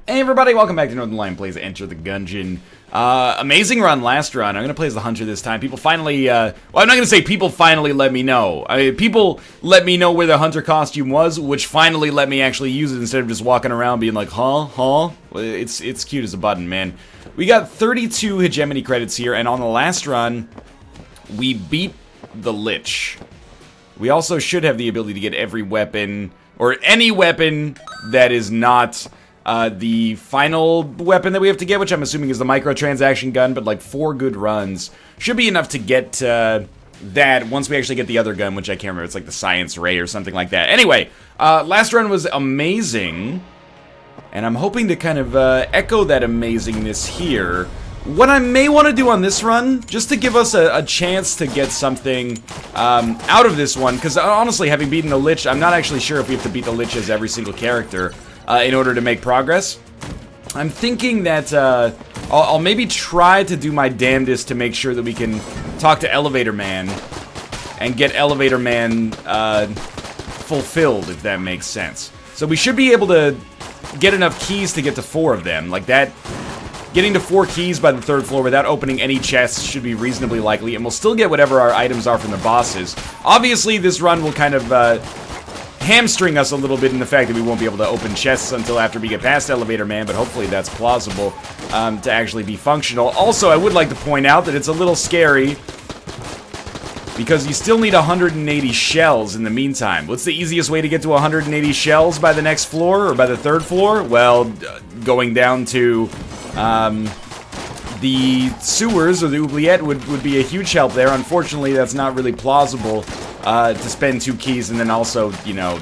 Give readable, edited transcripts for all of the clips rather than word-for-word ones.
Hey everybody, welcome back to Northernlion Plays Enter the Gungeon. Amazing run last run. I'm going to play as the Hunter this time. People finally, well, I'm not going to say people finally let me know. People let me know where the Hunter costume was, which finally let me actually use it instead of just walking around being like, huh? Well, it's cute as a button, man. We got 32 hegemony credits here, and on the last run, we beat the Lich. We also should have the ability to get every weapon, or any weapon that is not the final weapon that we have to get, which I'm assuming is the microtransaction gun, but like 4 good runs should be enough to get that once we actually get the other gun, which I can't remember. It's like the Science Ray or something like that. Anyway, last run was amazing, and I'm hoping to kind of echo that amazingness here. What I may want to do on this run, just to give us a chance to get something out of this one, because honestly, having beaten the Lich, I'm not actually sure if we have to beat the Lich as every single character in order to make progress. I'm thinking that I'll maybe try to do my damnedest to make sure that we can talk to Elevator Man and get Elevator Man fulfilled, if that makes sense. So we should be able to get enough keys to get to 4 of them. Like that, getting to 4 keys by the 3rd floor without opening any chests should be reasonably likely, and we'll still get whatever our items are from the bosses. Obviously, this run will kind of hamstring us a little bit in the fact that we won't be able to open chests until after we get past Elevator Man, but hopefully that's plausible to actually be functional. Also, I would like to point out that it's a little scary because you still need 180 shells in the meantime. What's the easiest way to get to 180 shells by the next floor, or by the 3rd floor? Well, going down to the sewers or the oubliette would be a huge help there. Unfortunately, that's not really plausible to spend 2 keys and then also, you know,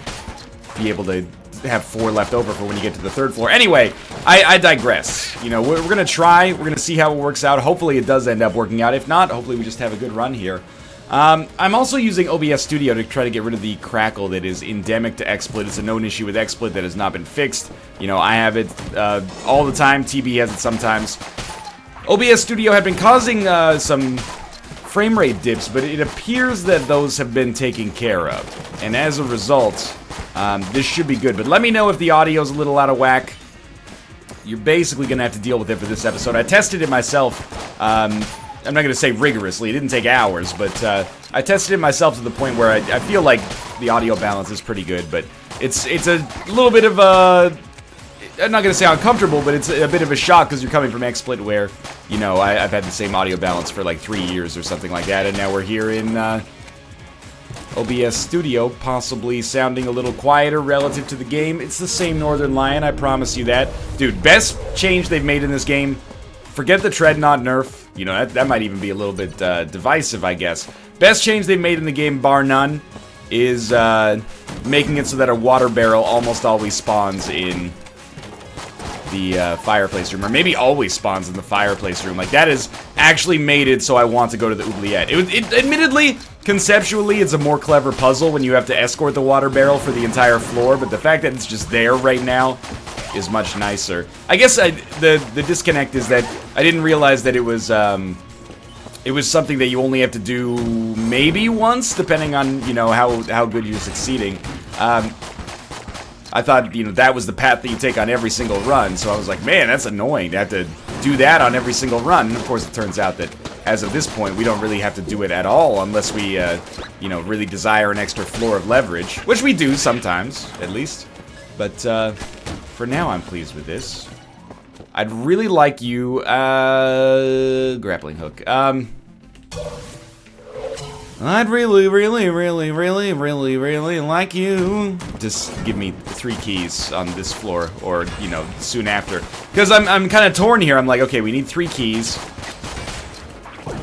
be able to have 4 left over for when you get to the 3rd floor. Anyway, I digress. You know, we're gonna try. We're gonna see how it works out. Hopefully, it does end up working out. If not, hopefully we just have a good run here. I'm also using OBS Studio to try to get rid of the crackle that is endemic to XSplit. It's a known issue with XSplit that has not been fixed. You know, I have it all the time. TB has it sometimes. OBS Studio had been causing some frame rate dips, but it appears that those have been taken care of. And as a result, this should be good. But let me know if the audio's a little out of whack. You're basically going to have to deal with it for this episode. I tested it myself. I'm not going to say rigorously, it didn't take hours, but I tested it myself to the point where I feel like the audio balance is pretty good, but it's a little bit of a, I'm not going to say uncomfortable, but it's a bit of a shock because you're coming from XSplit where, you know, I've had the same audio balance for like 3 years or something like that, and now we're here in OBS Studio, possibly sounding a little quieter relative to the game. It's the same Northernlion, I promise you that. Dude, best change they've made in this game, forget the Treadnought nerf. You know, that might even be a little bit divisive, I guess. Best change they've made in the game, bar none, is making it so that a water barrel almost always spawns in the fireplace room. Or maybe always spawns in the fireplace room. Like, that has actually made it so I want to go to the oubliette. Admittedly, conceptually, it's a more clever puzzle when you have to escort the water barrel for the entire floor, but the fact that it's just there right now is much nicer. I guess the disconnect is that I didn't realize that it was something that you only have to do maybe once, depending on, you know, how good you're succeeding. I thought, you know, that was the path that you take on every single run, so I was like, man, that's annoying to have to do that on every single run. And of course, it turns out that as of this point, we don't really have to do it at all unless we, you know, really desire an extra floor of leverage, which we do sometimes, at least. But for now, I'm pleased with this. I'd really like you, grappling hook. I'd really like you. Just give me 3 keys on this floor, or, you know, soon after. Because I'm kind of torn here. I'm like, okay, we need 3 keys.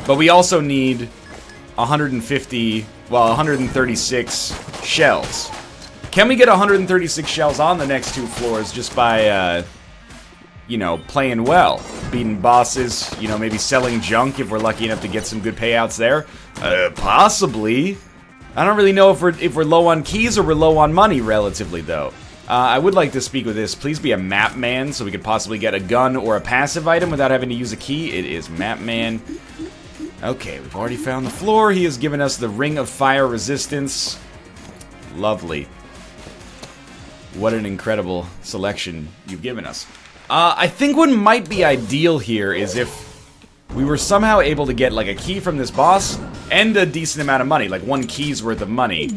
But we also need 136 shells. Can we get 136 shells on the next 2 floors just by, you know, playing well? Beating bosses, you know, maybe selling junk if we're lucky enough to get some good payouts there? Possibly. I don't really know if we're low on keys or we're low on money relatively, though. I would like to speak with this. Please be a map man so we could possibly get a gun or a passive item without having to use a key. It is map man. Okay, we've already found the floor. He has given us the Ring of Fire Resistance. Lovely. What an incredible selection you've given us. I think what might be ideal here is if we were somehow able to get, like, a key from this boss and a decent amount of money, like 1 key's worth of money.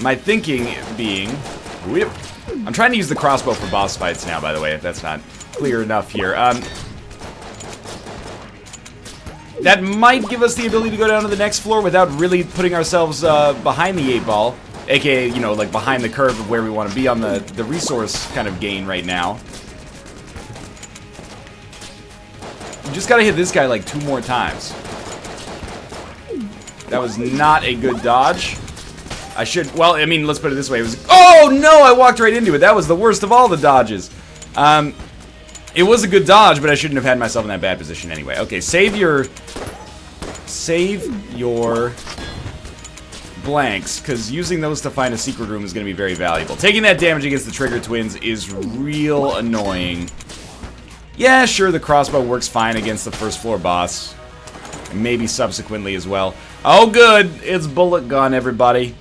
My thinking being... Whip. I'm trying to use the crossbow for boss fights now, by the way, if that's not clear enough here. That might give us the ability to go down to the next floor without really putting ourselves behind the 8-ball. AKA, you know, like behind the curve of where we want to be on the resource kind of gain right now. You just gotta hit this guy like 2 more times. That was not a good dodge. I should, well, I mean, let's put it this way. It was, oh no, I walked right into it. That was the worst of all the dodges. It was a good dodge, but I shouldn't have had myself in that bad position anyway. Okay, save your blanks, because using those to find a secret room is going to be very valuable. Taking that damage against the Trigger Twins is real annoying. Yeah, sure, the crossbow works fine against the first floor boss. Maybe subsequently as well. Oh, good! It's Bullet Gun, everybody.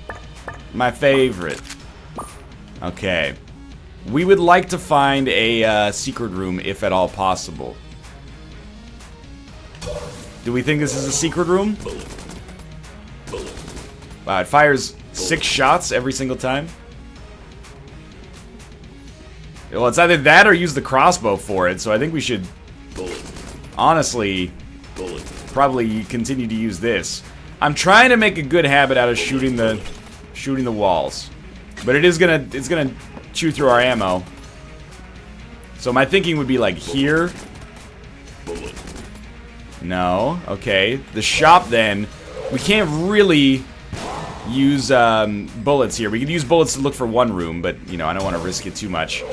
My favorite. Okay. We would like to find a secret room, if at all possible. Do we think this is a secret room? Wow, it fires 6 shots every single time. Well, it's either that or use the crossbow for it, so I think we should honestly probably continue to use this. I'm trying to make a good habit out of shooting the walls, but it's gonna chew through our ammo. So my thinking would be like here. No, okay. The shop then. We can't really use bullets here. We could use bullets to look for 1 room, but you know I don't want to risk it too much.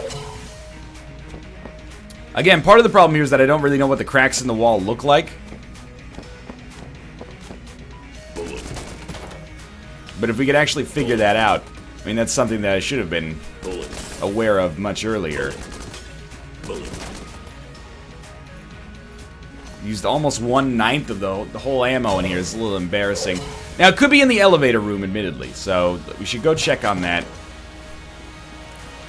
Again, part of the problem here is that I don't really know what the cracks in the wall look like. But if we could actually figure that out, I mean, that's something that I should have been aware of much earlier. Used almost 1/9 of the whole ammo in here. It's a little embarrassing. Now, it could be in the elevator room, admittedly, so we should go check on that.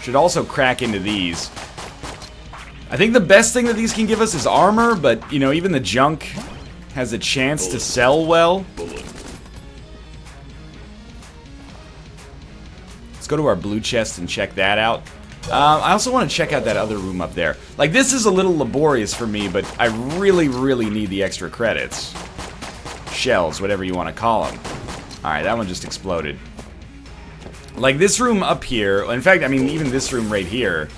Should also crack into these. I think the best thing that these can give us is armor, but, you know, even the junk has a chance to sell well. Let's go to our blue chest and check that out. I also want to check out that other room up there. Like, this is a little laborious for me, but I really, really need the extra credits. Shells, whatever you want to call them. Alright, that one just exploded. Like, this room up here, in fact, I mean, even this room right here,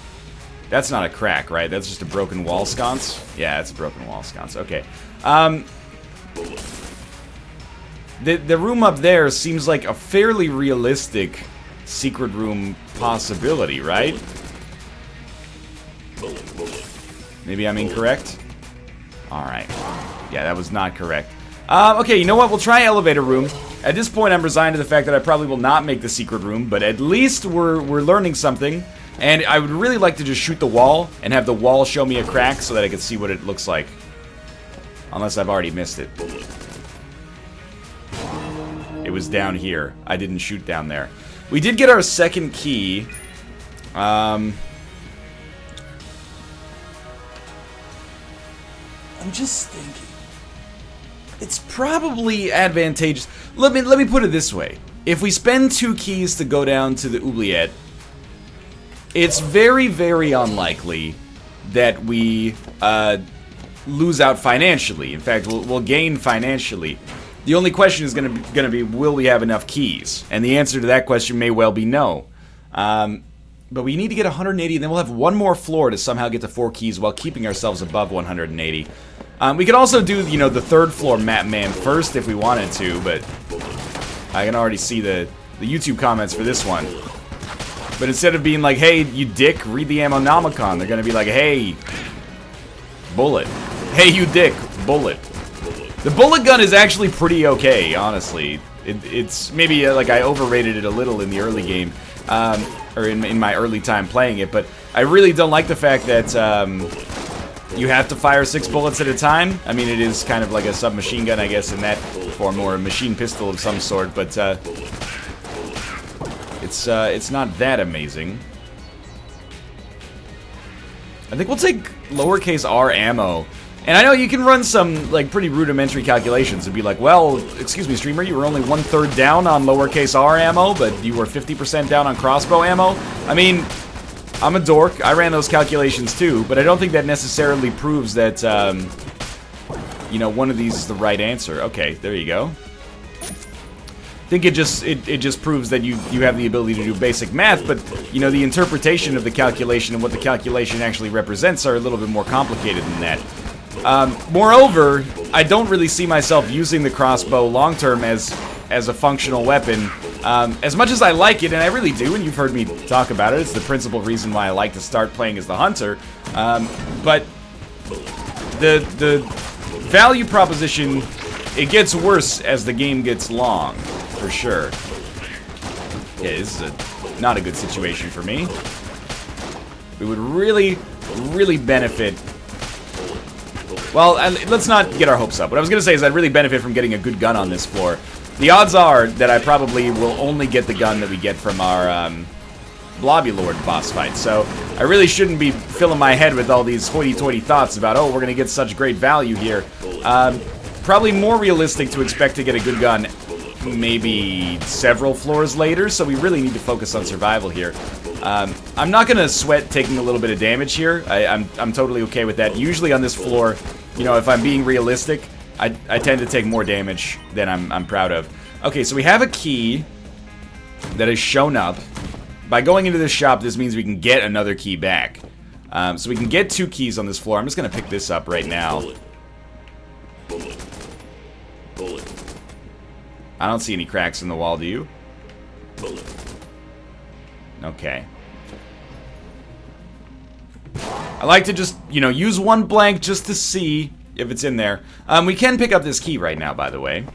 that's not a crack, right? That's just a broken wall sconce? Yeah, it's a broken wall sconce. Okay. The room up there seems like a fairly realistic secret room possibility, right? Maybe I'm incorrect? Alright. Yeah, that was not correct. Okay, you know what? We'll try elevator room. At this point, I'm resigned to the fact that I probably will not make the secret room, but at least we're learning something. And I would really like to just shoot the wall and have the wall show me a crack so that I can see what it looks like. Unless I've already missed it. It was down here. I didn't shoot down there. We did get our second key. I'm just thinking. It's probably advantageous. Let me put it this way. If we spend 2 keys to go down to the oubliette, it's very, very unlikely that we lose out financially. In fact, we'll gain financially. The only question is gonna be, will we have enough keys? And the answer to that question may well be no. But we need to get 180, and then we'll have 1 more floor to somehow get to 4 keys while keeping ourselves above 180. We could also do, you know, the 3rd floor map man first if we wanted to, but I can already see the YouTube comments for this one. But instead of being like, hey, you dick, read the Ammonomicon, they're gonna be like, hey, bullet. Hey, you dick, bullet. The bullet gun is actually pretty okay, honestly. It's maybe like I overrated it a little in the early game, or in my early time playing it, but I really don't like the fact that you have to fire 6 bullets at a time. I mean, it is kind of like a submachine gun, I guess, in that form, or a machine pistol of some sort, but It's not that amazing. I think we'll take lowercase r ammo. And I know you can run some, like, pretty rudimentary calculations and be like, well, excuse me, streamer, you were only 1/3 down on lowercase r ammo, but you were 50% down on crossbow ammo. I mean, I'm a dork. I ran those calculations too, but I don't think that necessarily proves that, you know, one of these is the right answer. Okay, there you go. I think it just proves that you have the ability to do basic math, but, you know, the interpretation of the calculation and what the calculation actually represents are a little bit more complicated than that. Moreover, I don't really see myself using the crossbow long-term as a functional weapon. As much as I like it, and I really do, and you've heard me talk about it, it's the principal reason why I like to start playing as the hunter, but the value proposition, it gets worse as the game gets long, for sure. Yeah, this is not a good situation for me. We would really, really benefit. Well, let's not get our hopes up. What I was going to say is I'd really benefit from getting a good gun on this floor. The odds are that I probably will only get the gun that we get from our Blobby Lord boss fight. So I really shouldn't be filling my head with all these hoity-toity thoughts about, oh, we're going to get such great value here. Probably more realistic to expect to get a good gun maybe several floors later, so we really need to focus on survival here. I'm not going to sweat taking a little bit of damage here. I'm totally okay with that. Usually on this floor, you know, if I'm being realistic, I tend to take more damage than I'm proud of. Okay, so we have a key that has shown up. By going into this shop, this means we can get another key back. So we can get 2 keys on this floor. I'm just going to pick this up right now. I don't see any cracks in the wall, do you? Okay. I like to just, you know, use one blank just to see if it's in there. We can pick up this key right now, by the way,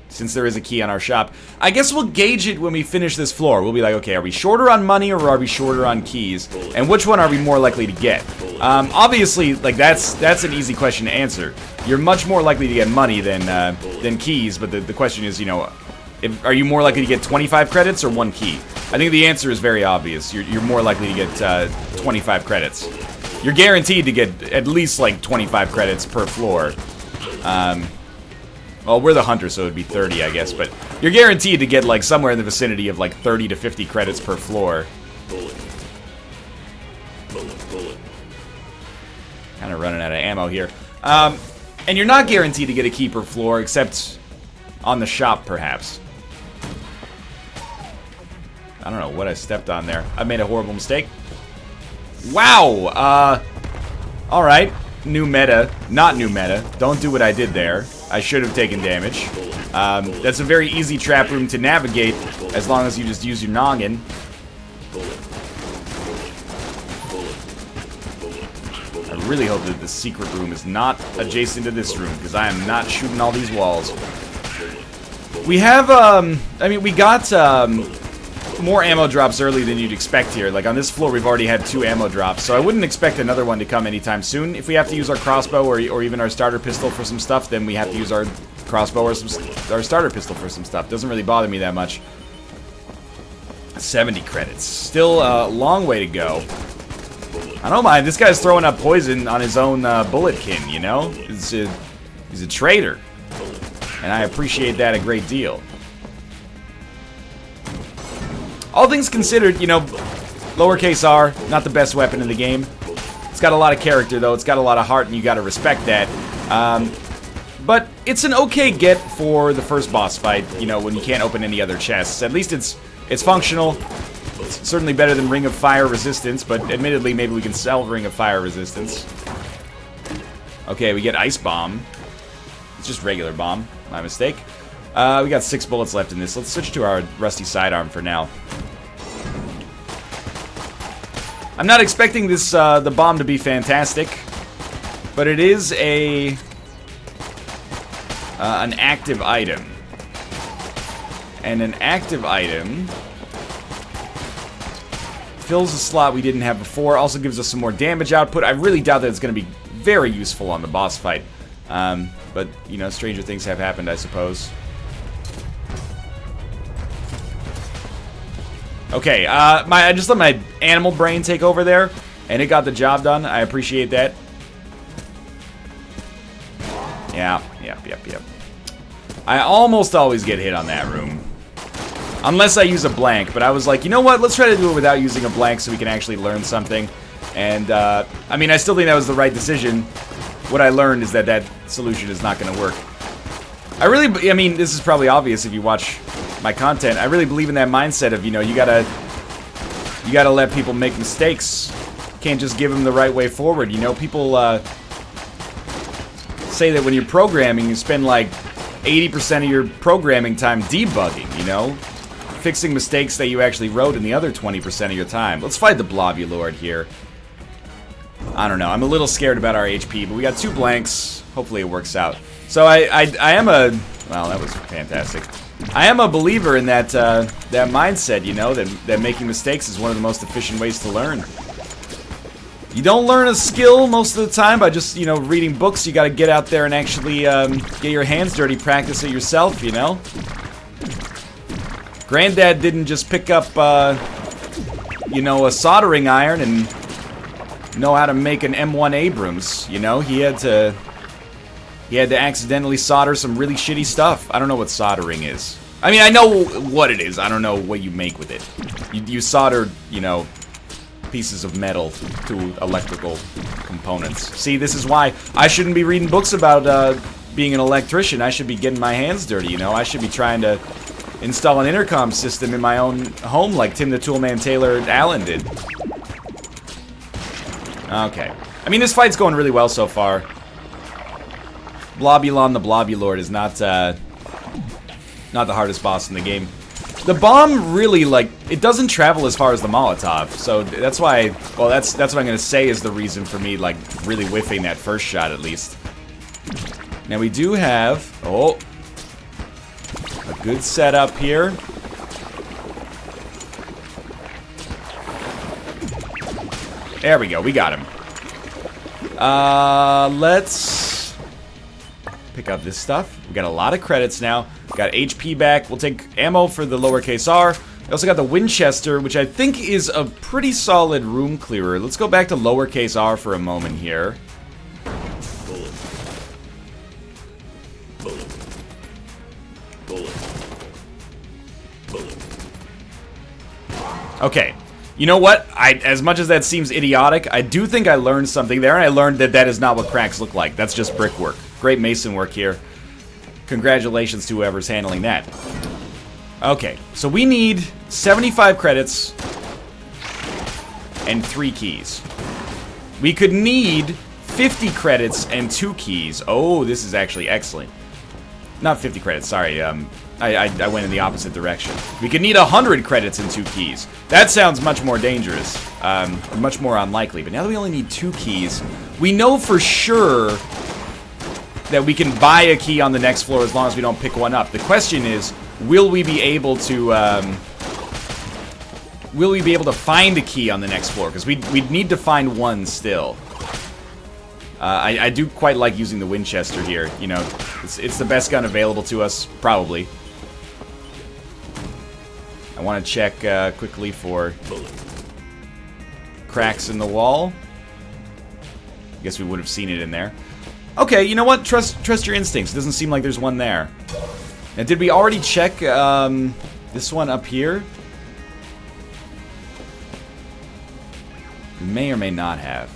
since there is a key on our shop. I guess we'll gauge it when we finish this floor. We'll be like, okay, are we shorter on money or are we shorter on keys? And which one are we more likely to get? Obviously, like, that's an easy question to answer. You're much more likely to get money than keys, but the question is, you know, are you more likely to get 25 credits or 1 key? I think the answer is very obvious. You're more likely to get 25 credits. You're guaranteed to get at least, like, 25 credits per floor. Well, we're the hunter, so it would be 30, I guess, but you're guaranteed to get, like, somewhere in the vicinity of, like, 30 to 50 credits per floor. Kind of running out of ammo here. And you're not guaranteed to get a key per floor, except on the shop, perhaps. I don't know what I stepped on there. I made a horrible mistake. Wow! Alright. New meta. Not new meta. Don't do what I did there. I should have taken damage. That's a very easy trap room to navigate, as long as you just use your noggin. I really hope that the secret room is not adjacent to this room, because I am not shooting all these walls. We have, I mean, we got, more ammo drops early than you'd expect here. Like, on this floor, we've already had 2 ammo drops, so I wouldn't expect another one to come anytime soon. If we have to use our crossbow or even our starter pistol for some stuff, then we have to use our crossbow or our starter pistol for some stuff. Doesn't really bother me that much. 70 credits. Still a long way to go. I don't mind. This guy's throwing up poison on his own bulletkin, you know? He's a traitor. And I appreciate that a great deal. All things considered, you know, lowercase r, not the best weapon in the game. It's got a lot of character, though. It's got a lot of heart, and you gotta respect that. But it's an okay get for the first boss fight, you know, when you can't open any other chests. At least it's functional. It's certainly better than Ring of Fire Resistance, but admittedly, maybe we can sell Ring of Fire Resistance. Okay, we get Ice Bomb. It's just regular bomb. My mistake. We got 6 bullets left in this. Let's switch to our rusty sidearm for now. I'm not expecting this the bomb to be fantastic, but it is an active item. And an active item fills a slot we didn't have before, also gives us some more damage output. I really doubt that it's going to be very useful on the boss fight. But, you know, stranger things have happened, I suppose. Okay, I just let my animal brain take over there, and it got the job done. I appreciate that. Yeah, yep. I almost always get hit on that room. Unless I use a blank, but I was like, you know what? Let's try to do it without using a blank so we can actually learn something. And, I mean, I still think that was the right decision. What I learned is that that solution is not going to work. I mean, this is probably obvious if you watch my content. I really believe in that mindset of, you know, you gotta let people make mistakes. You can't just give them the right way forward. You know, people, say that when you're programming, you spend like 80% of your programming time debugging, you know? Fixing mistakes that you actually wrote in the other 20% of your time. Let's fight the Blobulord here. I don't know. I'm a little scared about our HP, but we got 2 blanks. Hopefully it works out. So I am a... Well, that was fantastic. I am a believer in that that mindset, you know, that making mistakes is one of the most efficient ways to learn. You don't learn a skill most of the time by just, you know, reading books. You gotta get out there and actually get your hands dirty, practice it yourself, you know? Granddad didn't just pick up, you know, a soldering iron and know how to make an M1 Abrams, you know? He had to accidentally solder some really shitty stuff. I don't know what soldering is. I mean, I know what it is. I don't know what you make with it. You solder, you know, pieces of metal to electrical components. See, this is why I shouldn't be reading books about being an electrician. I should be getting my hands dirty, you know? I should be trying to install an intercom system in my own home like Tim the Toolman Taylor Allen did. Okay. I mean, this fight's going really well so far. Blobulon the Blobulord is not the hardest boss in the game. The bomb really, like, it doesn't travel as far as the Molotov, so that's why, well, that's what I'm gonna say is the reason for me, like, really whiffing that first shot, at least. Now, we do have, oh, a good setup here. There we go, we got him. Let's pick up this stuff. We got a lot of credits now. Got HP back. We'll take ammo for the lowercase r. We also got the Winchester, which I think is a pretty solid room clearer. Let's go back to lowercase r for a moment here. Bullet. Bullet. Bullet. Bullet. Okay. You know what? As much as that seems idiotic, I do think I learned something there, and I learned that that is not what cracks look like. That's just brickwork. Great mason work here. Congratulations to whoever's handling that. Okay, so we need 75 credits and 3 keys. We could need 50 credits and 2 keys. Oh, this is actually excellent. Not 50 credits, sorry. I went in the opposite direction. We could need 100 credits and 2 keys. That sounds much more dangerous. Much more unlikely. But now that we only need 2 keys, we know for sure that we can buy a key on the next floor as long as we don't pick one up. The question is, will we be able to find a key on the next floor? Because we'd need to find one still. I do quite like using the Winchester here. You know, it's the best gun available to us, probably. I want to check quickly for cracks in the wall. I guess we would have seen it in there. Okay, you know what? Trust your instincts. It doesn't seem like there's one there. Now, did we already check this one up here? We may or may not have.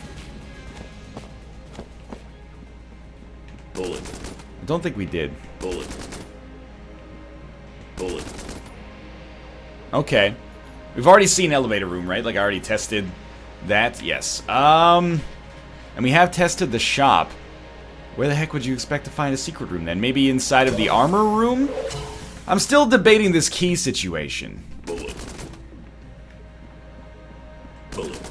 Bullet. I don't think we did. Bullet. Bullet. Okay. We've already seen elevator room, right? Like, I already tested that. Yes. And we have tested the shop. Where the heck would you expect to find a secret room then? Maybe inside of the armor room? I'm still debating this key situation. Bullet. Bullet.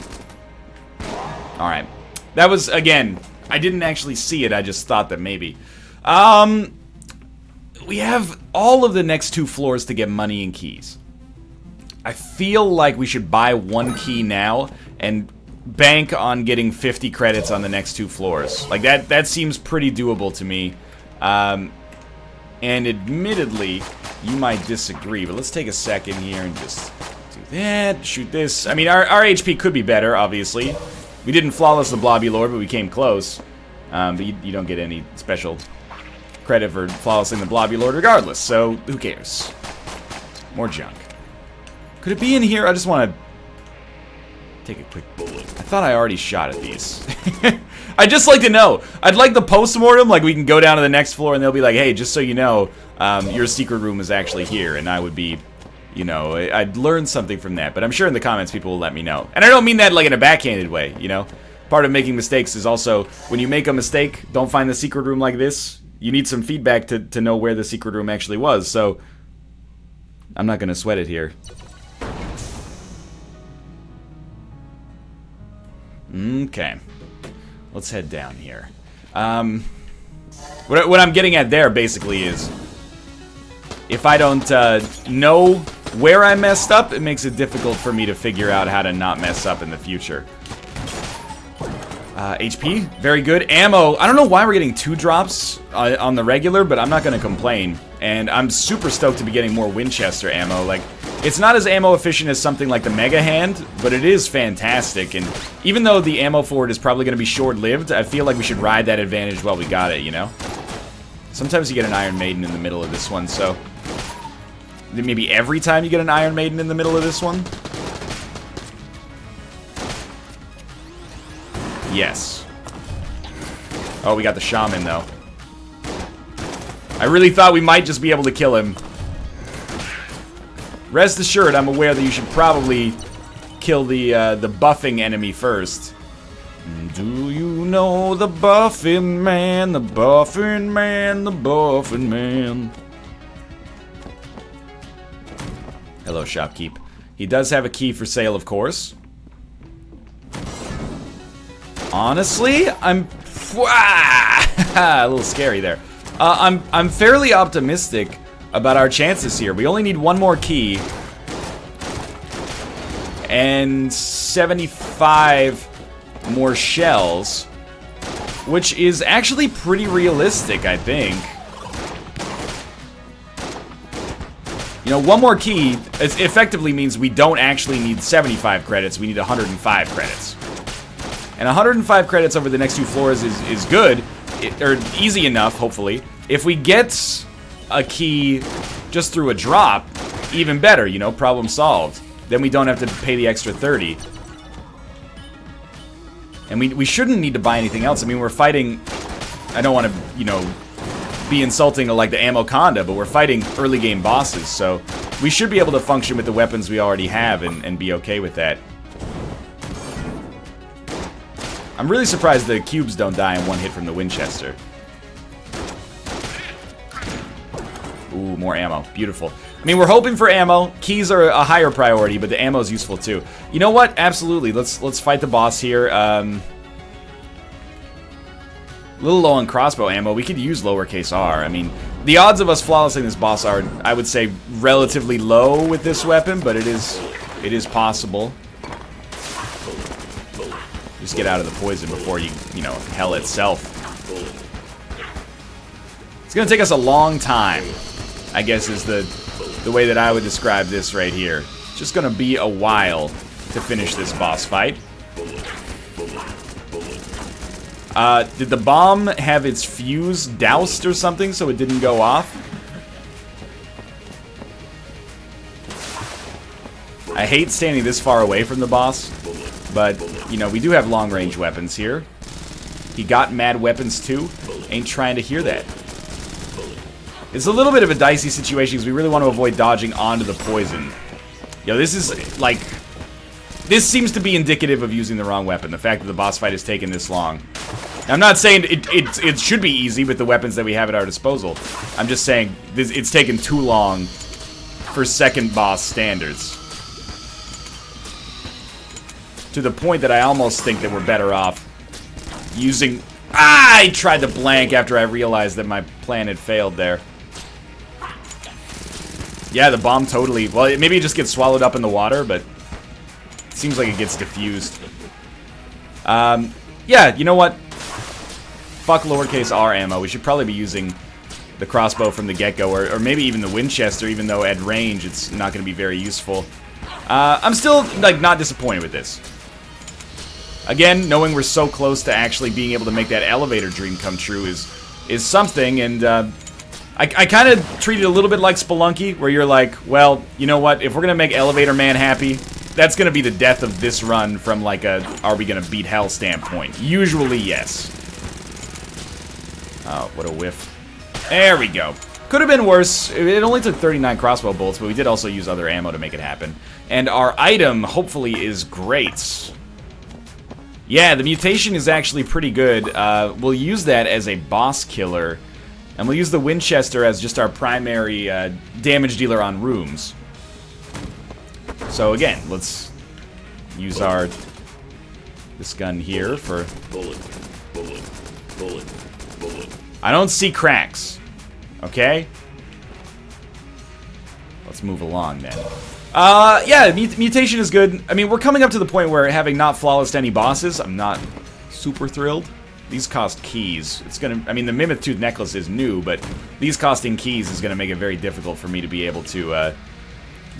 Alright. That was, again, I didn't actually see it, I just thought that maybe. We have all of the next 2 floors to get money and keys. I feel like we should buy 1 key now and bank on getting 50 credits on the next 2 floors. Like, that seems pretty doable to me. And admittedly, you might disagree, but let's take a second here and just do Shoot this. I mean, our HP could be better, obviously. We didn't flawless the Blobby Lord, but we came close. But you don't get any special credit for flawlessing the Blobby Lord regardless, so who cares? More junk. Could it be in here? I just want to take a quick bullet. I thought I already shot at these. I'd just like to know. I'd like the post-mortem, like we can go down to the next floor and they'll be like, hey, just so you know, your secret room is actually here, and I would be, you know, I'd learn something from that, but I'm sure in the comments people will let me know. And I don't mean that like in a backhanded way, you know? Part of making mistakes is also, when you make a mistake, don't find the secret room like this, you need some feedback to know where the secret room actually was, so I'm not gonna sweat it here. Okay. Let's head down here. What I'm getting at there, basically, is if I don't know where I messed up, it makes it difficult for me to figure out how to not mess up in the future. HP, very good. Ammo, I don't know why we're getting 2 drops on the regular, but I'm not going to complain. And I'm super stoked to be getting more Winchester ammo. Like, it's not as ammo efficient as something like the Mega Hand, but it is fantastic. And even though the ammo for it is probably going to be short-lived, I feel like we should ride that advantage while we got it, you know? Sometimes you get an Iron Maiden in the middle of this one, so maybe every time you get an Iron Maiden in the middle of this one? Yes. Oh, we got the Shaman, though. I really thought we might just be able to kill him. Rest assured, I'm aware that you should probably kill the buffing enemy first. Do you know the buffing man, the buffing man, the buffing man? Hello, shopkeep. He does have a key for sale, of course. Honestly, I'm a little scary there. I'm fairly optimistic about our chances here. We only need 1 more key and 75 more shells, which is actually pretty realistic, I think. You know, 1 more key effectively means we don't actually need 75 credits, we need 105 credits. And 105 credits over the next 2 floors is good, or easy enough, hopefully. If we get a key just through a drop, even better, you know, problem solved. Then we don't have to pay the extra 30. And we shouldn't need to buy anything else. I mean, we're fighting, I don't want to, you know, be insulting to like the Ammo Conda, but we're fighting early game bosses, so we should be able to function with the weapons we already have and be okay with that. I'm really surprised the cubes don't die in 1 hit from the Winchester. Ooh, more ammo. Beautiful. I mean, we're hoping for ammo. Keys are a higher priority, but the ammo is useful too. You know what? Absolutely. Let's fight the boss here. A little low on crossbow ammo. We could use lowercase r. I mean, the odds of us flawlessing this boss are, I would say, relatively low with this weapon, but it is possible. Just get out of the poison before you know, hell itself. It's gonna take us a long time, I guess is the way that I would describe this right here. It's just gonna be a while to finish this boss fight. Did the bomb have its fuse doused or something so it didn't go off? I hate standing this far away from the boss, but, you know, we do have long-range weapons here. He got mad weapons too. Ain't trying to hear that. It's a little bit of a dicey situation because we really want to avoid dodging onto the poison. Yo, this is, like... This seems to be indicative of using the wrong weapon, the fact that the boss fight has taken this long. Now, I'm not saying it should be easy with the weapons that we have at our disposal. I'm just saying it's taken too long for second boss standards. To the point that I almost think that we're better off using... I tried to blank after I realized that my plan had failed there. Yeah, the bomb totally... Well, maybe it just gets swallowed up in the water, but... It seems like it gets diffused. Yeah, you know what? Fuck lowercase r ammo. We should probably be using the crossbow from the get-go, or maybe even the Winchester, even though at range it's not going to be very useful. I'm still, like, not disappointed with this. Again, knowing we're so close to actually being able to make that elevator dream come true is something, and I kind of treat it a little bit like Spelunky, where you're like, well, you know what, if we're gonna make Elevator Man happy, that's gonna be the death of this run from, like, a are we gonna beat hell standpoint. Usually, yes. Oh, what a whiff. There we go. Could have been worse. It only took 39 crossbow bolts, but we did also use other ammo to make it happen. And our item, hopefully, is great. Yeah, the mutation is actually pretty good. We'll use that as a boss killer. And we'll use the Winchester as just our primary damage dealer on rooms. So again, let's use this gun here for... Bullet. Bullet. Bullet. Bullet. I don't see cracks. Okay? Let's move along then. Yeah, mutation is good. I mean, we're coming up to the point where having not flawless any bosses, I'm not super thrilled. These cost keys. It's gonna, I mean, the Mammoth Tooth necklace is new, but these costing keys is gonna make it very difficult for me to be able to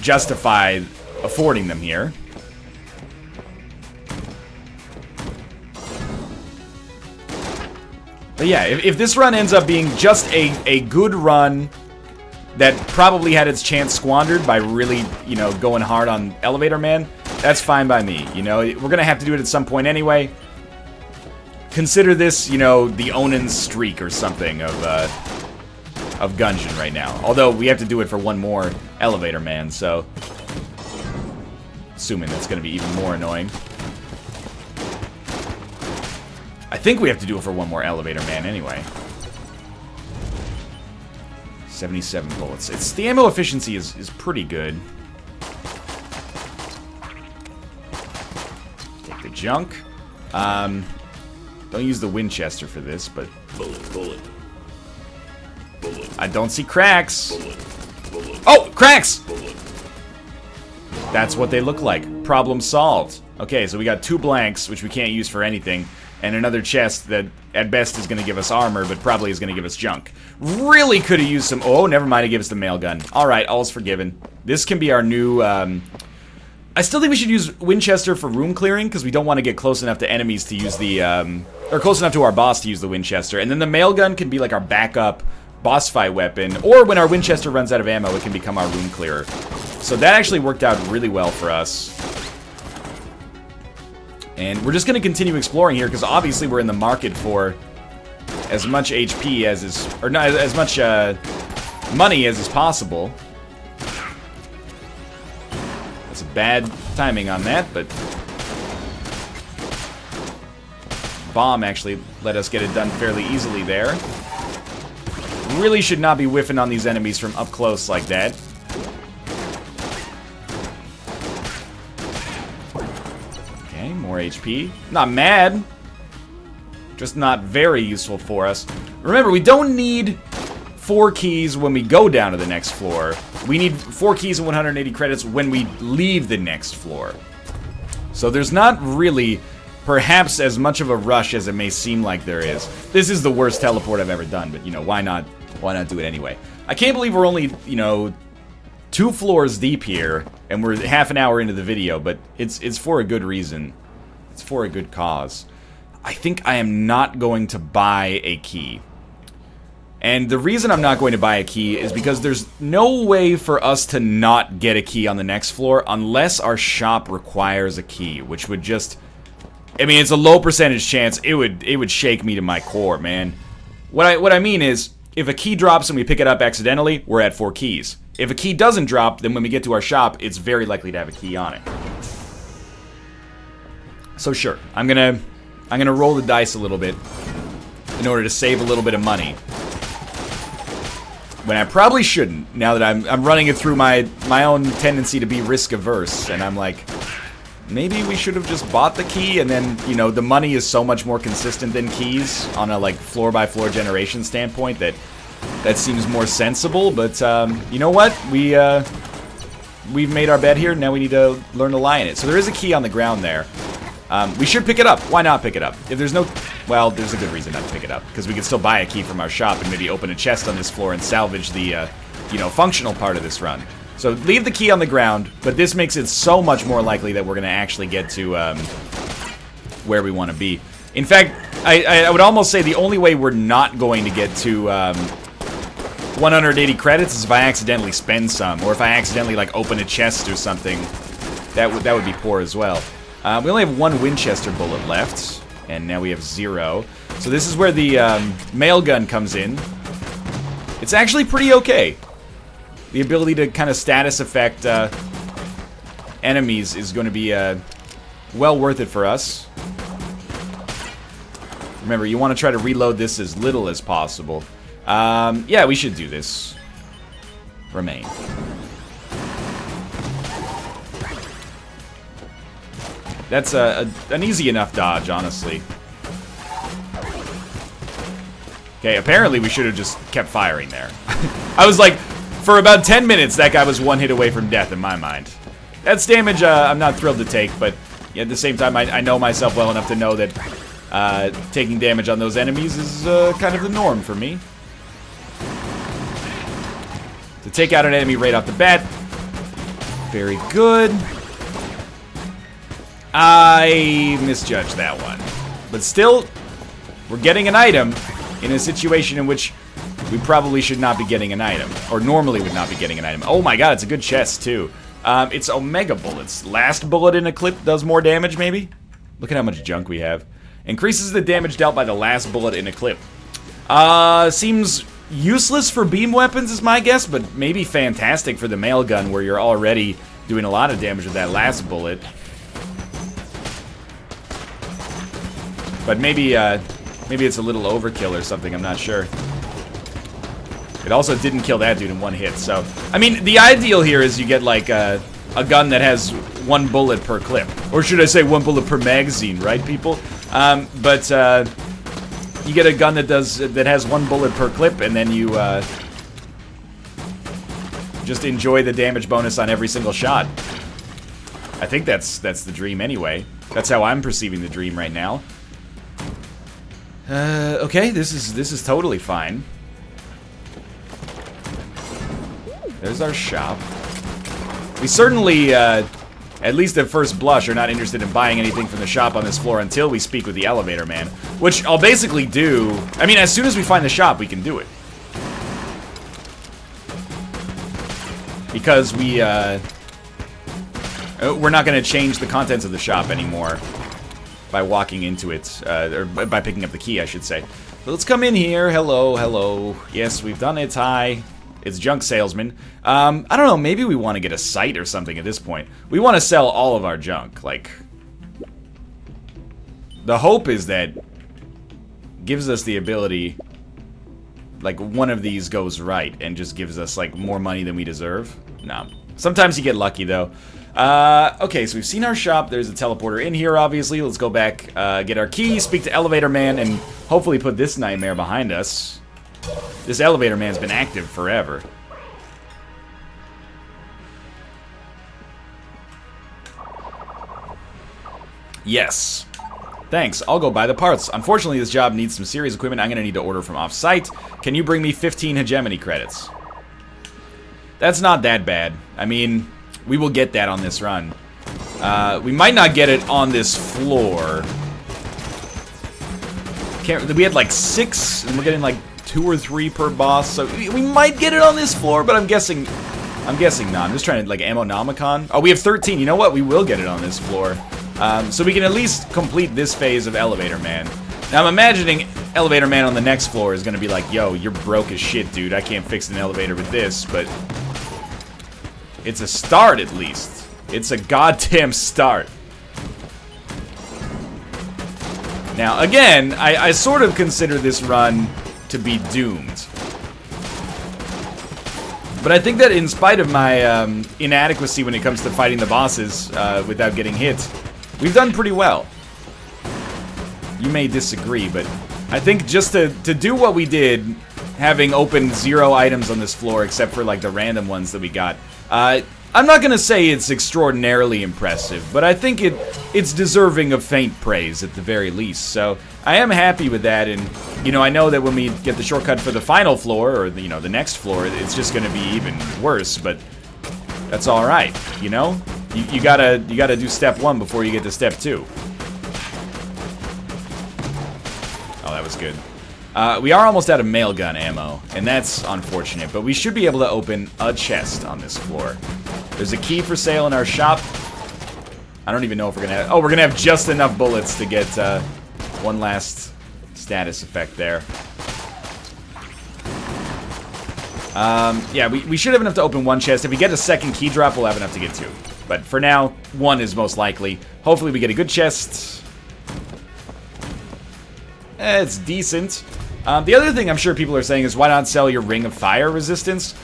justify affording them here. But yeah, if this run ends up being just a good run that probably had its chance squandered by really, you know, going hard on Elevator Man, that's fine by me. You know, we're gonna have to do it at some point anyway. Consider this, you know, the Onin's streak or something of Gungeon right now. Although we have to do it for one more Elevator Man, so assuming that's gonna be even more annoying. I think we have to do it for one more Elevator Man anyway. 77 bullets. The ammo efficiency is pretty good. Take the junk. Don't use the Winchester for this, but... Bullet, bullet. Bullet. I don't see cracks. Bullet. Bullet. Oh, cracks! Bullet. That's what they look like. Problem solved. Okay, so we got 2 blanks, which we can't use for anything, and another chest that at best is going to give us armor, but probably is going to give us junk. Really could have used some... Oh, never mind, it gives us the mail gun. Alright, all's forgiven. This can be our new... I still think we should use Winchester for room clearing, because we don't want to get close enough to enemies to use the... or close enough to our boss to use the Winchester. And then the mail gun can be like our backup boss fight weapon, or when our Winchester runs out of ammo, it can become our room clearer. So that actually worked out really well for us. And we're just going to continue exploring here, because obviously we're in the market for as much HP as is... Or not, as much money as is possible. That's a bad timing on that, but... Bomb actually let us get it done fairly easily there. Really should not be whiffing on these enemies from up close like that. Okay, more HP. Not mad. Just not very useful for us. Remember, we don't need 4 keys when we go down to the next floor. We need 4 keys and 180 credits when we leave the next floor. So there's not really... perhaps as much of a rush as it may seem like there is. This is the worst teleport I've ever done, but, you know, why not do it anyway? I can't believe we're only, you know, 2 floors deep here, and we're half an hour into the video, but it's for a good reason. It's for a good cause. I think I am not going to buy a key. And the reason I'm not going to buy a key is because there's no way for us to not get a key on the next floor unless our shop requires a key, which would just... I mean, it's a low percentage chance. It would shake me to my core, man. What I mean is, if a key drops and we pick it up accidentally, we're at 4 keys. If a key doesn't drop, then when we get to our shop, it's very likely to have a key on it. So sure, I'm gonna roll the dice a little bit in order to save a little bit of money. When I probably shouldn't, now that I'm running it through my own tendency to be risk averse, and I'm like, maybe we should have just bought the key, and then, you know, the money is so much more consistent than keys on a, like, floor-by-floor generation standpoint that seems more sensible, but, you know what? We've made our bet here, now we need to learn to lie in it. So there is a key on the ground there. We should pick it up. Why not pick it up? If there's no... Well, there's a good reason not to pick it up, because we could still buy a key from our shop and maybe open a chest on this floor and salvage the, you know, functional part of this run. So leave the key on the ground, but this makes it so much more likely that we're going to actually get to where we want to be. In fact, I would almost say the only way we're not going to get to 180 credits is if I accidentally spend some, or if I accidentally like open a chest or something. That would be poor as well. We only have 1 Winchester bullet left, and now we have 0. So this is where the mail gun comes in. It's actually pretty okay. The ability to kind of status affect enemies is going to be well worth it for us. Remember, you want to try to reload this as little as possible. Yeah, we should do this. Remain. That's an easy enough dodge, honestly. Okay, apparently we should have just kept firing there. I was like, for about 10 minutes, that guy was 1 hit away from death in my mind. That's damage I'm not thrilled to take, but at the same time, I know myself well enough to know that taking damage on those enemies is kind of the norm for me. To take out an enemy right off the bat. Very good. I misjudged that one. But still, we're getting an item in a situation in which we probably should not be getting an item. Or normally would not be getting an item. Oh my god, it's a good chest, too. It's Omega Bullets. Last bullet in a clip does more damage, maybe? Look at how much junk we have. Increases the damage dealt by the last bullet in a clip. Seems useless for beam weapons is my guess, but maybe fantastic for the mail gun where you're already doing a lot of damage with that last bullet. But maybe it's a little overkill or something, I'm not sure. It also didn't kill that dude in 1 hit, so... I mean, the ideal here is you get, like, a gun that has 1 bullet per clip. Or should I say 1 bullet per magazine, right, people? But you get a gun that has 1 bullet per clip, and then you, just enjoy the damage bonus on every single shot. I think that's the dream anyway. That's how I'm perceiving the dream right now. Okay, this is totally fine. There's our shop. We certainly, at least at first blush, are not interested in buying anything from the shop on this floor until we speak with the elevator man. Which I'll basically do... I mean, as soon as we find the shop, we can do it. Because we're not going to change the contents of the shop anymore by walking into it, or by picking up the key, I should say. But let's come in here. Hello, hello. Yes, we've done it. Hi. It's junk salesman. I don't know, maybe we want to get a site or something at this point. We want to sell all of our junk, like... The hope is that gives us the ability, like, one of these goes right and just gives us, like, more money than we deserve. No. Sometimes you get lucky, though. Okay, so we've seen our shop. There's a teleporter in here, obviously. Let's go back, get our key, speak to Elevator Man, and hopefully put this nightmare behind us. This Elevator Man's been active forever. Yes. Thanks, I'll go buy the parts. Unfortunately, this job needs some serious equipment. I'm gonna need to order from off-site. Can you bring me 15 hegemony credits? That's not that bad. I mean, we will get that on this run. We might not get it on this floor. We had like 6, and we're getting like 2 or 3 per boss, so we might get it on this floor, but I'm guessing not. I'm just trying to, like, Ammonomicon. Oh, we have 13. You know what? We will get it on this floor. So we can at least complete this phase of Elevator Man. Now, I'm imagining Elevator Man on the next floor is going to be like, yo, you're broke as shit, dude. I can't fix an elevator with this, but it's a start, at least. It's a goddamn start. Now, again, I sort of consider this run to be doomed. But I think that in spite of my inadequacy when it comes to fighting the bosses without getting hit, we've done pretty well. You may disagree, but I think just to do what we did, having opened 0 items on this floor except for like the random ones that we got, I'm not gonna say it's extraordinarily impressive, but I think it's deserving of faint praise at the very least. So I am happy with that, and you know, I know that when we get the shortcut for the final floor, or you know, the next floor, it's just gonna be even worse. But that's all right. You know, you gotta do step 1 before you get to step 2. Oh, that was good. We are almost out of mail gun ammo, and that's unfortunate. But we should be able to open a chest on this floor. There's a key for sale in our shop. I don't even know if we're gonna have... Oh, we're gonna have just enough bullets to get one last status effect there. Yeah, we should have enough to open 1 chest. If we get a second key drop, we'll have enough to get 2. But for now, 1 is most likely. Hopefully we get a good chest. It's decent. The other thing I'm sure people are saying is, why not sell your Ring of Fire resistance?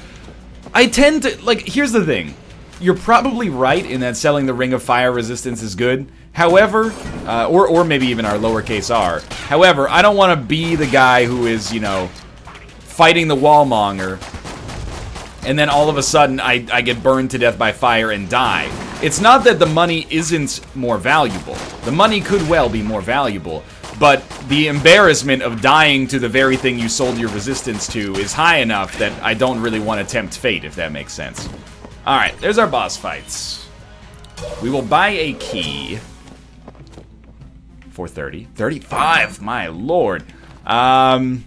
I tend to... Like, here's the thing. You're probably right in that selling the Ring of Fire resistance is good. However, or maybe even our lowercase r. However, I don't want to be the guy who is, you know, fighting the wallmonger, and then all of a sudden I get burned to death by fire and die. It's not that the money isn't more valuable. The money could well be more valuable, but the embarrassment of dying to the very thing you sold your resistance to is high enough that I don't really want to tempt fate, if that makes sense. Alright, there's our boss fights. We will buy a key for 30. 35, my lord. And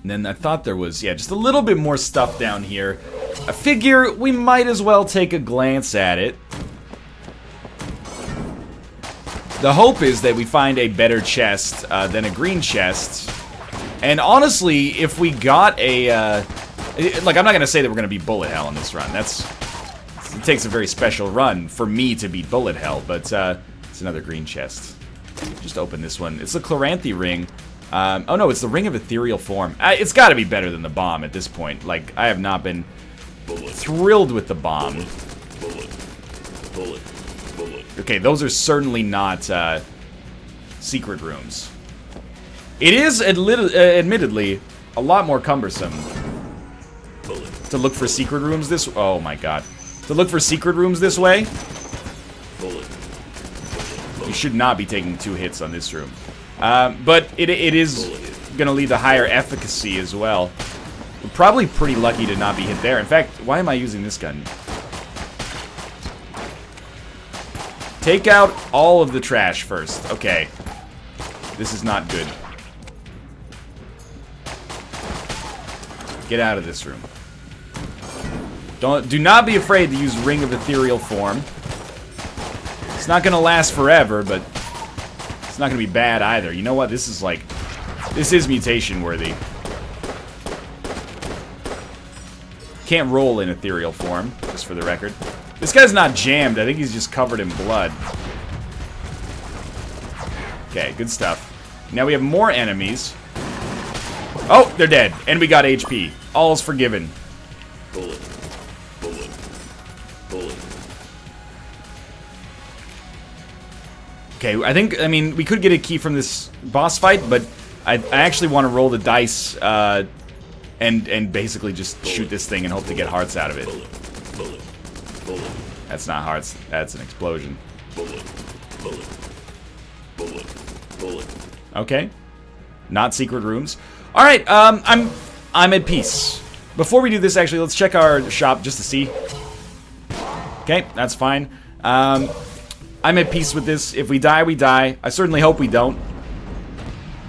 then I thought there was, yeah, just a little bit more stuff down here. I figure we might as well take a glance at it. The hope is that we find a better chest than a green chest. And honestly, if we got a... like, I'm not going to say that we're going to beat bullet hell in this run. It takes a very special run for me to beat bullet hell, but it's another green chest. Just open this one. It's the Chloranthy ring. Oh no, it's the Ring of Ethereal Form. It's got to be better than the bomb at this point. Like, I have not been thrilled with the bomb. Okay, those are certainly not secret rooms. It is admittedly a lot more cumbersome to look for secret rooms this... Oh my god. To look for secret rooms this way? You should not be taking 2 hits on this room. But it is going to lead to higher efficacy as well. We're probably pretty lucky to not be hit there. In fact, why am I using this gun? Take out all of the trash first. Okay. This is not good. Get out of this room. Do not be afraid to use Ring of Ethereal Form. It's not going to last forever, but it's not going to be bad either. You know what? This is like... This is mutation worthy. Can't roll in Ethereal Form, just for the record. This guy's not jammed. I think he's just covered in blood. Okay, good stuff. Now we have more enemies. Oh, they're dead. And we got HP. All's forgiven. Bullet. Bullet. Bullet. Okay, I mean, we could get a key from this boss fight, but I actually want to roll the dice and basically just shoot this thing and hope to get hearts out of it. Bullet. Bullet. That's not hearts. That's an explosion. Bullet. Bullet. Bullet. Bullet. Okay. Not secret rooms. All right. I'm at peace. Before we do this, actually, let's check our shop just to see. Okay, that's fine. I'm at peace with this. If we die, we die. I certainly hope we don't.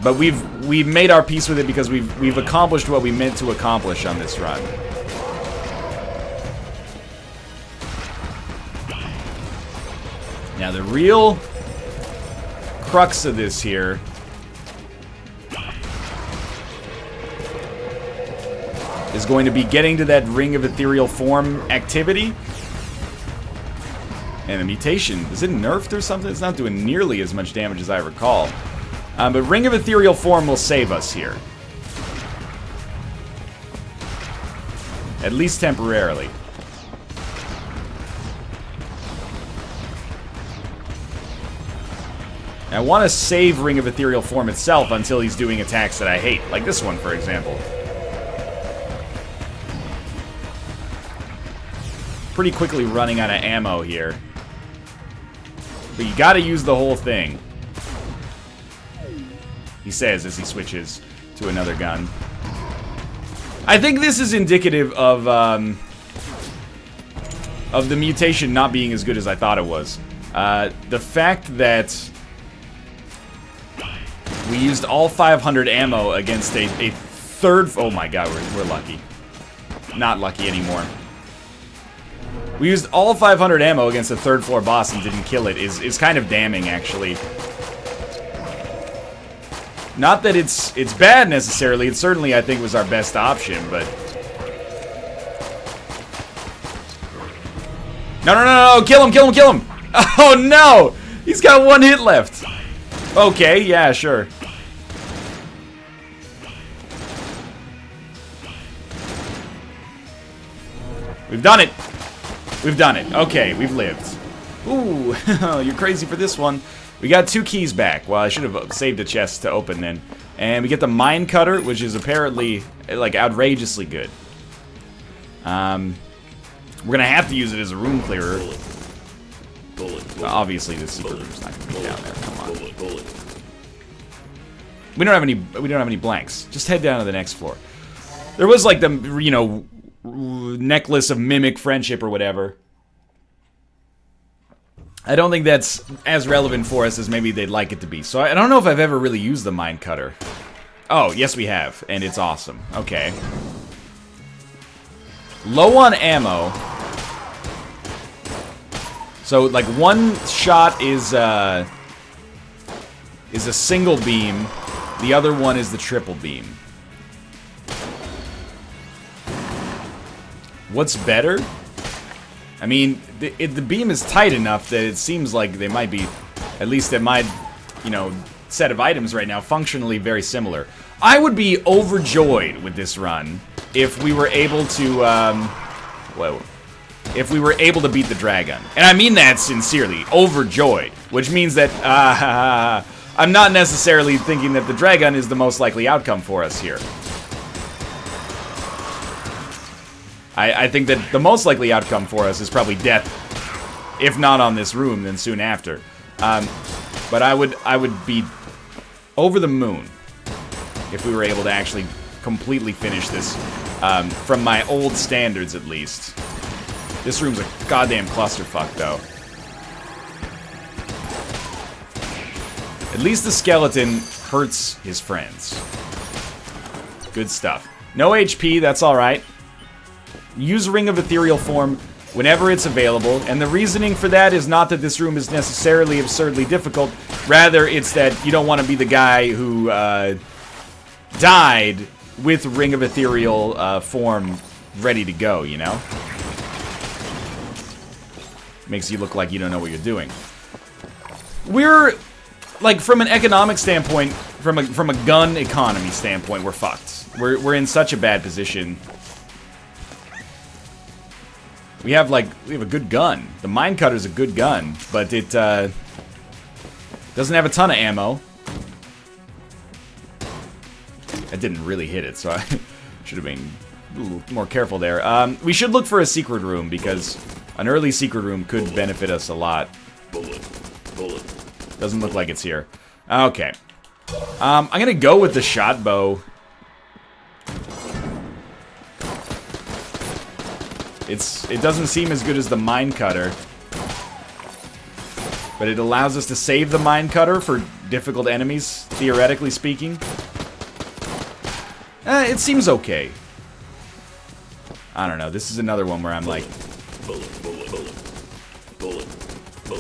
But we've made our peace with it because we've accomplished what we meant to accomplish on this run. Now the real crux of this here is going to be getting to that Ring of Ethereal Form activity. And the mutation, is it nerfed or something? It's not doing nearly as much damage as I recall. But Ring of Ethereal Form will save us here. At least temporarily. I want to save Ring of Ethereal Form itself until he's doing attacks that I hate. Like this one, for example. Pretty quickly running out of ammo here. But you gotta use the whole thing. He says as he switches to another gun. I think this is indicative of of the mutation not being as good as I thought it was. The fact that we used all 500 ammo against a third... Oh my god, we're lucky. Not lucky anymore. We used all 500 ammo against a third floor boss and didn't kill it is kind of damning, actually. Not that it's bad necessarily. It certainly, I think, was our best option, but... No, kill him! Oh no! He's got 1 hit left. Okay, yeah, sure. We've done it. We've done it. Okay, we've lived. Ooh, you're crazy for this one. We got 2 keys back. Well, I should have saved a chest to open then. And we get the mine cutter, which is apparently, like, outrageously good. We're gonna have to use it as a room clearer. Well, obviously, the secret room's not gonna be down there. Come on. We don't have any blanks. Just head down to the next floor. There was like the, you know, necklace of mimic friendship or whatever. I don't think that's as relevant for us as maybe they'd like it to be. So I don't know if I've ever really used the mine cutter. Oh, yes we have, and it's awesome. Okay. Low on ammo. So like one shot is a single beam. The other one is the triple beam. What's better? I mean, the beam is tight enough that it seems like they might be, at least at my, you know, set of items right now, functionally very similar. I would be overjoyed with this run if we were able to, if we were able to beat the dragon. And I mean that sincerely, overjoyed, which means that, I'm not necessarily thinking that the dragon is the most likely outcome for us here. I think that the most likely outcome for us is probably death, if not on this room, then soon after. But I would be over the moon if we were able to actually completely finish this, from my old standards at least. This room's a goddamn clusterfuck, though. At least the skeleton hurts his friends. Good stuff. No HP, that's alright. Use Ring of Ethereal Form whenever it's available, and the reasoning for that is not that this room is necessarily absurdly difficult, rather it's that you don't want to be the guy who died with Ring of Ethereal Form ready to go, you know? Makes you look like you don't know what you're doing. We're, like, from an economic standpoint, from a gun economy standpoint, we're fucked. We're in such a bad position. We have a good gun. The mine cutter's a good gun, but it doesn't have a ton of ammo. I didn't really hit it, so I should have been a little more careful there. We should look for a secret room, because an early secret room could benefit us a lot. Doesn't look like it's here. Okay. I'm gonna go with the shot bow. It doesn't seem as good as the mine cutter, but it allows us to save the mine cutter for difficult enemies, theoretically speaking. It seems okay. I don't know. This is another one where I'm like,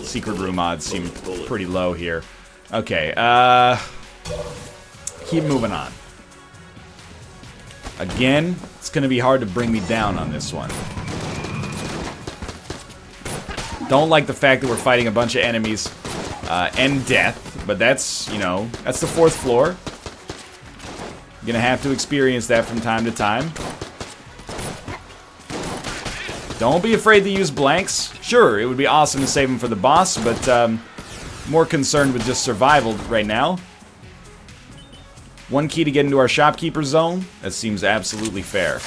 secret room odds seem pretty low here. Okay, keep moving on. Again, it's gonna be hard to bring me down on this one. Don't like the fact that we're fighting a bunch of enemies and death, but that's, you know, that's the 4th floor. You're gonna have to experience that from time to time. Don't be afraid to use blanks. Sure, it would be awesome to save them for the boss, but more concerned with just survival right now. 1 key to get into our shopkeeper zone. That seems absolutely fair.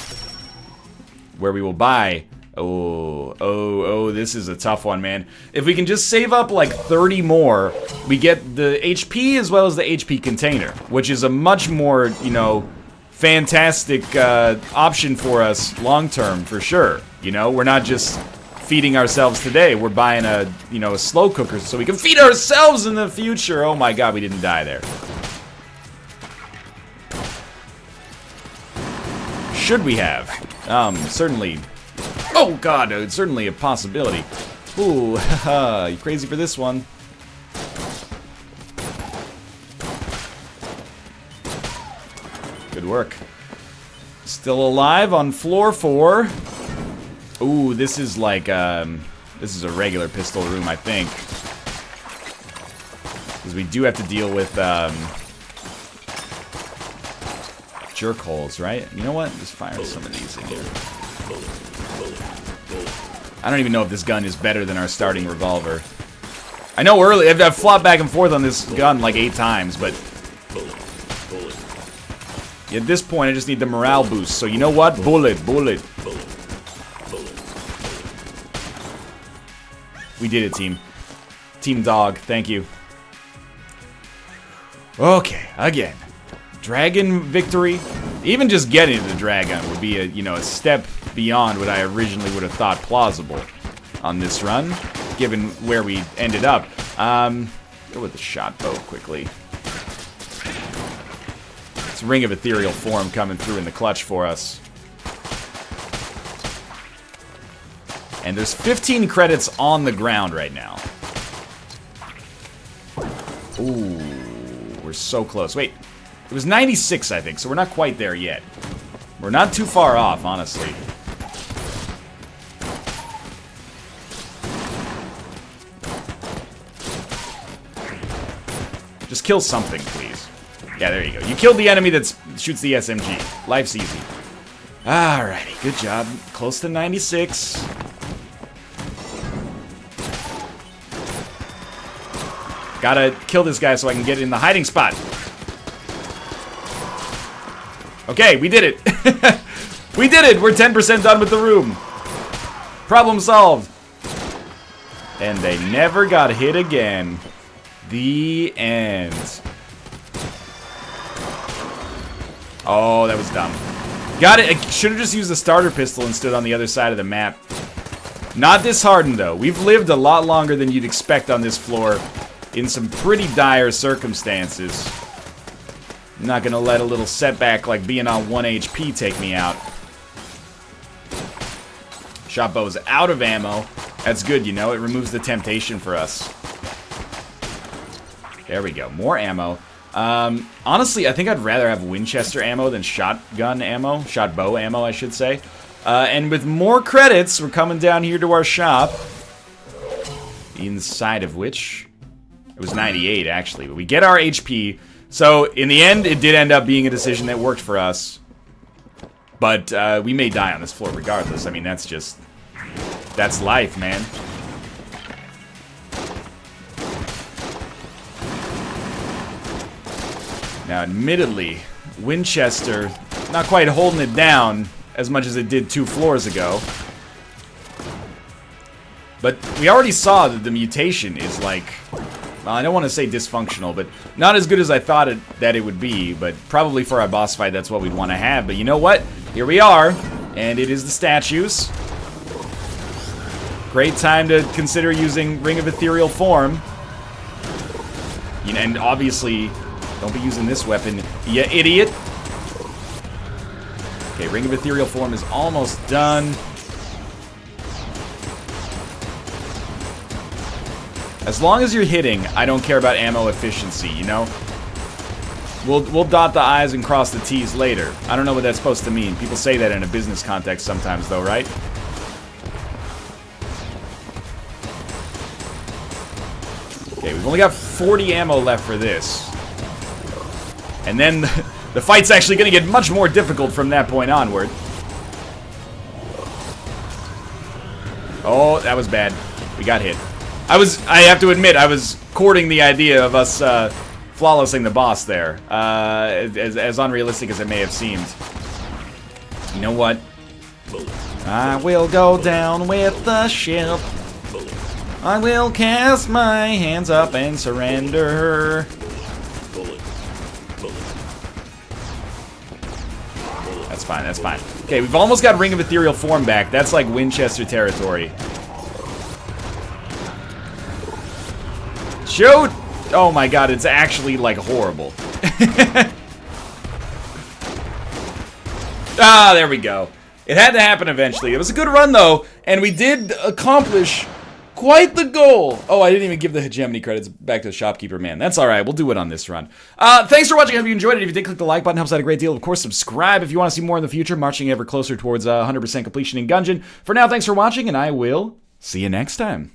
Where we will buy... Oh, this is a tough one, man. If we can just save up like 30 more, we get the HP as well as the HP container, which is a much more, you know, fantastic option for us long-term, for sure. You know, we're not just feeding ourselves today. We're buying a, you know, a slow cooker so we can feed ourselves in the future. Oh my god, we didn't die there. Should we have? Certainly. Oh god, it's certainly a possibility. Ooh, haha, you crazy for this one? Good work. Still alive on floor 4. Ooh, this is like, this is a regular pistol room, I think. Because we do have to deal with, jerk holes, right? You know what? Just fire some of these in here. I don't even know if this gun is better than our starting revolver. I know early, I've flopped back and forth on this gun like 8 times, but at this point I just need the morale boost. So you know what? Bullet, bullet. We did it, team. Team Dog, thank you. Okay, again. Dragon victory. Even just getting to the dragon would be a, you know, a step beyond what I originally would have thought plausible on this run, given where we ended up. Go with the shot bow quickly. It's Ring of Ethereal Form coming through in the clutch for us. And there's 15 credits on the ground right now. Ooh, we're so close. Wait, it was 96, I think, so we're not quite there yet. We're not too far off, honestly. Just kill something, please. Yeah, there you go. You killed the enemy that shoots the SMG. Life's easy. Alrighty, good job. Close to 96. Gotta kill this guy so I can get in the hiding spot. Okay, we did it. We did it. We're 10% done with the room. Problem solved. And they never got hit again. The end. Oh, that was dumb. Got it. I should have just used the starter pistol and stood on the other side of the map. Not disheartened, though. We've lived a lot longer than you'd expect on this floor in some pretty dire circumstances. I'm not gonna let a little setback like being on 1 HP take me out. Shot bow's out of ammo. That's good, you know. It removes the temptation for us. There we go. More ammo. Honestly, I think I'd rather have Winchester ammo than shotgun ammo. Shot bow ammo, I should say. And with more credits, we're coming down here to our shop. Inside of which... it was 98, actually. But we get our HP. So, in the end, it did end up being a decision that worked for us. But, we may die on this floor regardless. I mean, that's just... that's life, man. Now, admittedly, Winchester not quite holding it down as much as it did 2 floors ago. But we already saw that the mutation is like... well, I don't want to say dysfunctional, but not as good as I thought that it would be. But probably for our boss fight, that's what we'd want to have. But you know what? Here we are, and it is the statues. Great time to consider using Ring of Ethereal Form. You know, and obviously, don't be using this weapon, you idiot. Okay, Ring of Ethereal Form is almost done. As long as you're hitting, I don't care about ammo efficiency, you know? We'll dot the I's and cross the T's later. I don't know what that's supposed to mean. People say that in a business context sometimes, though, right? Okay, we've only got 40 ammo left for this. And then the fight's actually going to get much more difficult from that point onward. Oh, that was bad. We got hit. I have to admit, I was courting the idea of us flawlessing the boss there, as unrealistic as it may have seemed. You know what? I will go down with the ship. I will cast my hands up and surrender. That's fine, that's fine. Okay, we've almost got Ring of Ethereal Form back. That's like Winchester territory. Shoot! Oh my god, it's actually, like, horrible. Ah, there we go. It had to happen eventually. It was a good run, though, and we did accomplish quite the goal. Oh, I didn't even give the hegemony credits back to the shopkeeper, man. That's alright, we'll do it on this run. Thanks for watching, I hope you enjoyed it. If you did, click the like button, helps out a great deal. Of course, subscribe if you want to see more in the future, marching ever closer towards 100% completion in Gungeon. For now, thanks for watching, and I will see you next time.